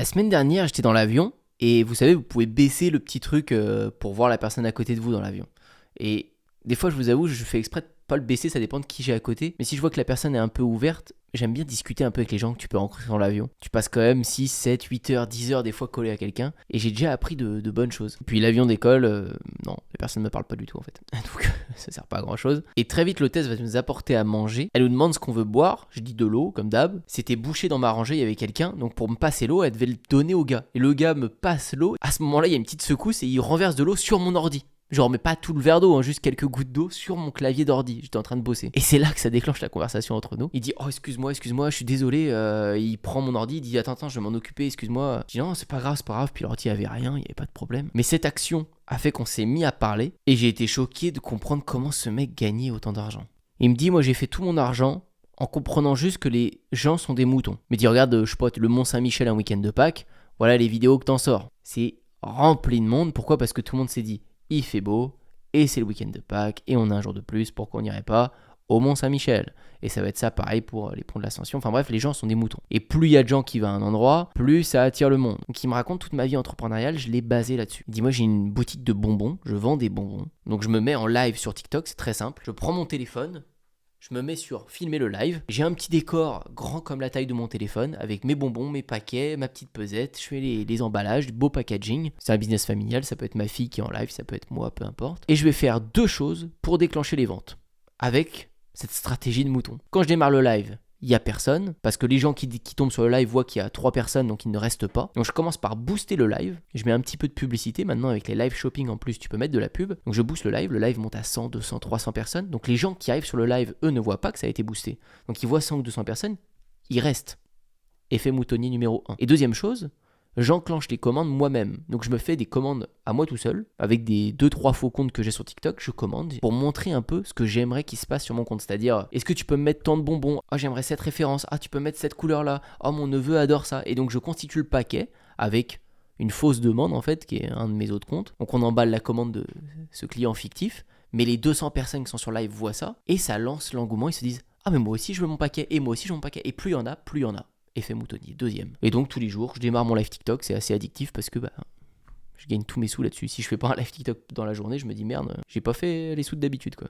La semaine dernière, j'étais dans l'avion et vous savez, vous pouvez baisser le petit truc pour voir la personne à côté de vous dans l'avion. Et des fois, je vous avoue, je fais exprès de pas le baisser, ça dépend de qui j'ai à côté. Mais si je vois que la personne est un peu ouverte, j'aime bien discuter un peu avec les gens que tu peux rencontrer dans l'avion. Tu passes quand même 6, 7, 8 heures, 10 heures des fois collé à quelqu'un. Et j'ai déjà appris de bonnes choses. Puis l'avion décolle, non, les personnes ne me parlent pas du tout en fait. Donc ça sert pas à grand chose. Et très vite, l'hôtesse va nous apporter à manger. Elle nous demande ce qu'on veut boire. Je dis de l'eau, comme d'hab. C'était bouché dans ma rangée, il y avait quelqu'un. Donc pour me passer l'eau, elle devait le donner au gars. Et le gars me passe l'eau. À ce moment-là, il y a une petite secousse et il renverse de l'eau sur mon ordi. Genre, mais pas tout le verre d'eau, hein, juste quelques gouttes d'eau sur mon clavier d'ordi. J'étais en train de bosser. Et c'est là que ça déclenche la conversation entre nous. Il dit, oh, excuse-moi, je suis désolé. Il prend mon ordi, il dit, attends, je vais m'en occuper, excuse-moi. Je dis, non, c'est pas grave. Puis l'ordi, il y avait rien, il n'y avait pas de problème. Mais cette action a fait qu'on s'est mis à parler. Et j'ai été choqué de comprendre comment ce mec gagnait autant d'argent. Il me dit, moi, j'ai fait tout mon argent en comprenant juste que les gens sont des moutons. Mais dit, regarde, je pote le Mont-Saint-Michel un week-end de Pâques. Voilà les vidéos que t'en sors. C'est rempli de monde. Pourquoi ? Parce que tout le monde s'est dit, il fait beau. Et c'est le week-end de Pâques, et on a un jour de plus, pourquoi on n'irait pas au Mont-Saint-Michel. Et ça va être ça pareil pour les ponts de l'Ascension. Enfin bref, les gens sont des moutons. Et plus il y a de gens qui vont à un endroit, plus ça attire le monde. Donc il me raconte toute ma vie entrepreneuriale, je l'ai basée là-dessus. Il dit, moi j'ai une boutique de bonbons, je vends des bonbons. Donc je me mets en live sur TikTok, c'est très simple. Je prends mon téléphone, je me mets sur filmer le live. J'ai un petit décor grand comme la taille de mon téléphone avec mes bonbons, mes paquets, ma petite pesette. Je fais les emballages, du beau packaging. C'est un business familial, ça peut être ma fille qui est en live, ça peut être moi, peu importe. Et je vais faire deux choses pour déclencher les ventes avec cette stratégie de mouton. Quand je démarre le live, il n'y a personne, parce que les gens qui tombent sur le live voient qu'il y a 3 personnes, donc ils ne restent pas. Donc je commence par booster le live, je mets un petit peu de publicité, maintenant avec les live shopping en plus, tu peux mettre de la pub. Donc je booste le live monte à 100, 200, 300 personnes. Donc les gens qui arrivent sur le live, eux ne voient pas que ça a été boosté. Donc ils voient 100 ou 200 personnes, ils restent. Effet moutonnier numéro 1. Et deuxième chose, j'enclenche les commandes moi-même. Donc je me fais des commandes à moi tout seul, avec des 2-3 faux comptes que j'ai sur TikTok, je commande pour montrer un peu ce que j'aimerais qu'il se passe sur mon compte. C'est-à-dire, est-ce que tu peux me mettre tant de bonbons ? Ah, j'aimerais cette référence. Ah, tu peux mettre cette couleur-là. Ah, mon neveu adore ça. Et donc je constitue le paquet avec une fausse demande en fait, qui est un de mes autres comptes. Donc on emballe la commande de ce client fictif, mais les 200 personnes qui sont sur live voient ça, et ça lance l'engouement, ils se disent, ah mais moi aussi je veux mon paquet, et moi aussi je veux mon paquet. Et plus il y en a, plus il y en a. Effet moutonnier, deuxième. Et donc tous les jours, je démarre mon live TikTok, c'est assez addictif parce que je gagne tous mes sous là-dessus. Si je fais pas un live TikTok dans la journée, je me dis merde, j'ai pas fait les sous d'habitude quoi.